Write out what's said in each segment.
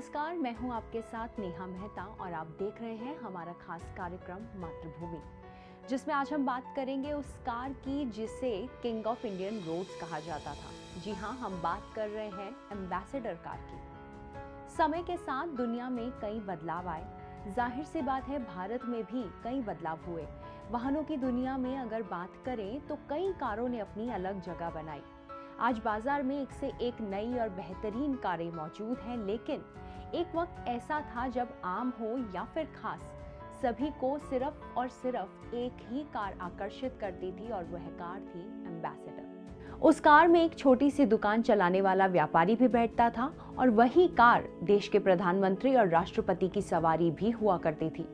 नमस्कार, मैं हूं आपके साथ नेहा मेहता और आप देख रहे हैं हमारा खास कार्यक्रम मातृभूमि, जिसमें आज हम बात करेंगे उस कार की जिसे किंग ऑफ इंडियन रोड्स कहा जाता था। जी हां, हम बात कर रहे हैं एम्बेसडर कार की। समय के साथ दुनिया में कई बदलाव आए। जाहिर सी बात है, भारत में भी कई बदलाव हुए। वाहनों की दुनिया में अगर बात करें तो कई कारों ने अपनी अलग जगह बनाई। आज बाजार में एक से एक नई और बेहतरीन कारें मौजूद हैं, लेकिन एक वक्त ऐसा था जब आम हो या फिर खास, सभी को सिर्फ और सिर्फ एक ही कार आकर्षित करती थी और वह कार थी एम्बेसडर। उस कार में एक छोटी सी दुकान चलाने वाला व्यापारी भी बैठता था और वही कार देश के प्रधानमंत्री और राष्ट्रपति की सवारी भी हुआ करती थी।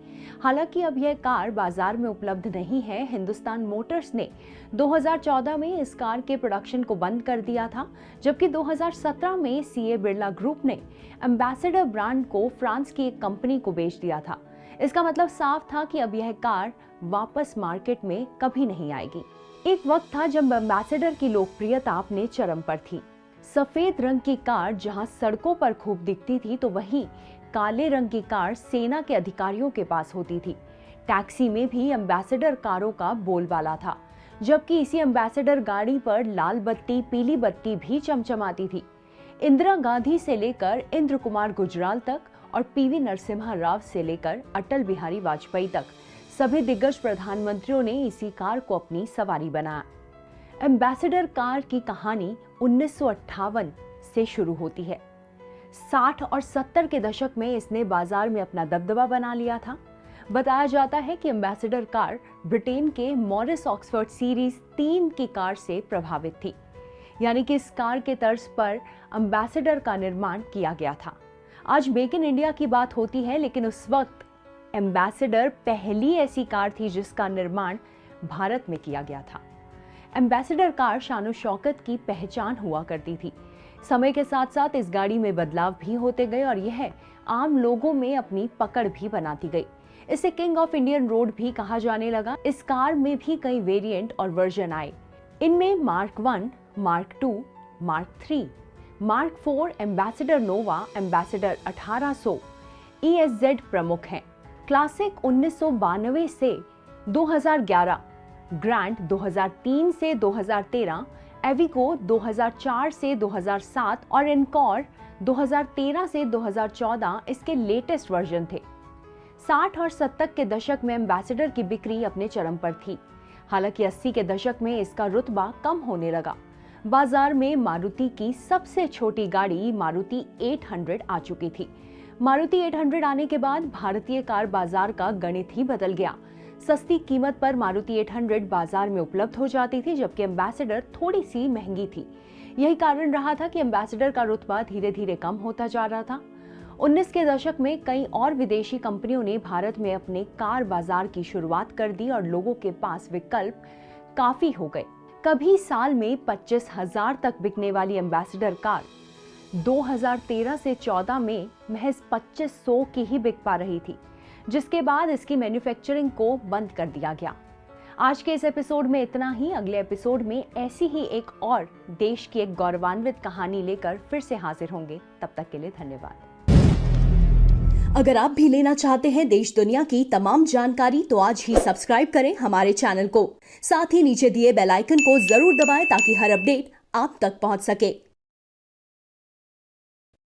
हालांकि अब यह कार बाजार में उपलब्ध नहीं है। हिंदुस्तान मोटर्स ने 2014 में इस कार के प्रोडक्शन को बंद कर दिया था, जबकि 2017 में सीए बिरला ग्रुप ने एम्बेसडर ब्रांड को फ्रांस की एक कंपनी को बेच दिया था। इसका मतलब साफ था कि अब यह कार वापस मार्केट में कभी नहीं आएगी। एक वक्त था जब एम्बेसडर की लोकप्रियता अपने चरम पर थी। सफेद रंग की कार जहां सड़कों पर खूब दिखती थी, तो वहीं काले रंग की कार सेना के अधिकारियों के पास होती थी। टैक्सी में भी एम्बेसडर कारों का बोलबाला था, जबकि इसी एम्बेसडर गाड़ी पर लाल बत्ती, पीली बत्ती भी चमचमाती थी। इंदिरा गांधी से लेकर इंद्र कुमार गुजराल तक और पीवी नरसिम्हा राव से लेकर अटल बिहारी वाजपेयी तक सभी दिग्गज प्रधानमंत्रियों ने इसी कार को अपनी सवारी बनाया। एम्बेसडर कार की कहानी 1958 से शुरू होती है। 60 और 70 के दशक में इसने बाजार में अपना दबदबा बना लिया था। बताया जाता है कि एम्बेसडर कार ब्रिटेन के मॉरिस ऑक्सफोर्ड सीरीज 3 की कार से प्रभावित थी, यानी कि इस कार के तर्ज पर एम्बेसडर का निर्माण किया गया था। आज मेक इन इंडिया की बात होती है, लेकिन उस वक्त एम्बेसडर पहली ऐसी कार थी जिसका निर्माण भारत में किया गया था। एम्बेसडर कार शान शौकत की पहचान हुआ करती थी। समय के साथ साथ इस गाड़ी में बदलाव भी होते गए और यह आम लोगों में अपनी पकड़ भी बनाती गई। इसे किंग ऑफ इंडियन रोड भी कहा जाने लगा। इस कार में भी कई वेरिएंट और वर्जन आए। इनमें mark 1, mark 2, mark 3, mark 4, Ambassador Nova, Ambassador 1800, ESZ प्रमुख हैं। क्लासिक 1992 से 2011, ग्रैंड 2003 से 2013, एविको 2004 से 2007 और इनकॉर 2013 से 2014 इसके लेटेस्ट वर्जन थे। 60 और 70 के दशक में एम्बेसडर की बिक्री अपने चरम पर थी। हालांकि 80 के दशक में इसका रुतबा कम होने लगा। बाजार में मारुति की सबसे छोटी गाड़ी मारुति 800 आ चुकी थी। मारुति 800 आने के बाद भारतीय कार बाजार का गणित ही बदल गया। सस्ती कीमत पर मारुति 800 बाजार में उपलब्ध हो जाती थी, जबकि एम्बेसडर थोड़ी सी महंगी थी। यही कारण रहा था कि एम्बेसडर का रुतबा धीरे धीरे कम होता जा रहा था। 19 के दशक में कई और विदेशी कंपनियों ने भारत में अपने कार बाजार की शुरुआत कर दी और लोगों के पास विकल्प काफी हो गए। कभी साल में 25,000 तक बिकने वाली एम्बेसडर कार 2013 से 14 में महज 2500 की ही बिक पा रही थी, जिसके बाद इसकी मैन्युफैक्चरिंग को बंद कर दिया गया। आज के इस एपिसोड में इतना ही। अगले एपिसोड में ऐसी ही एक और देश की एक गौरवान्वित कहानी लेकर फिर से हाजिर होंगे। तब तक के लिए धन्यवाद। अगर आप भी लेना चाहते हैं देश दुनिया की तमाम जानकारी, तो आज ही सब्सक्राइब करें हमारे चैनल को। साथ ही नीचे दिए बेल आइकन को जरूर दबाएं ताकि हर अपडेट आप तक पहुंच सके।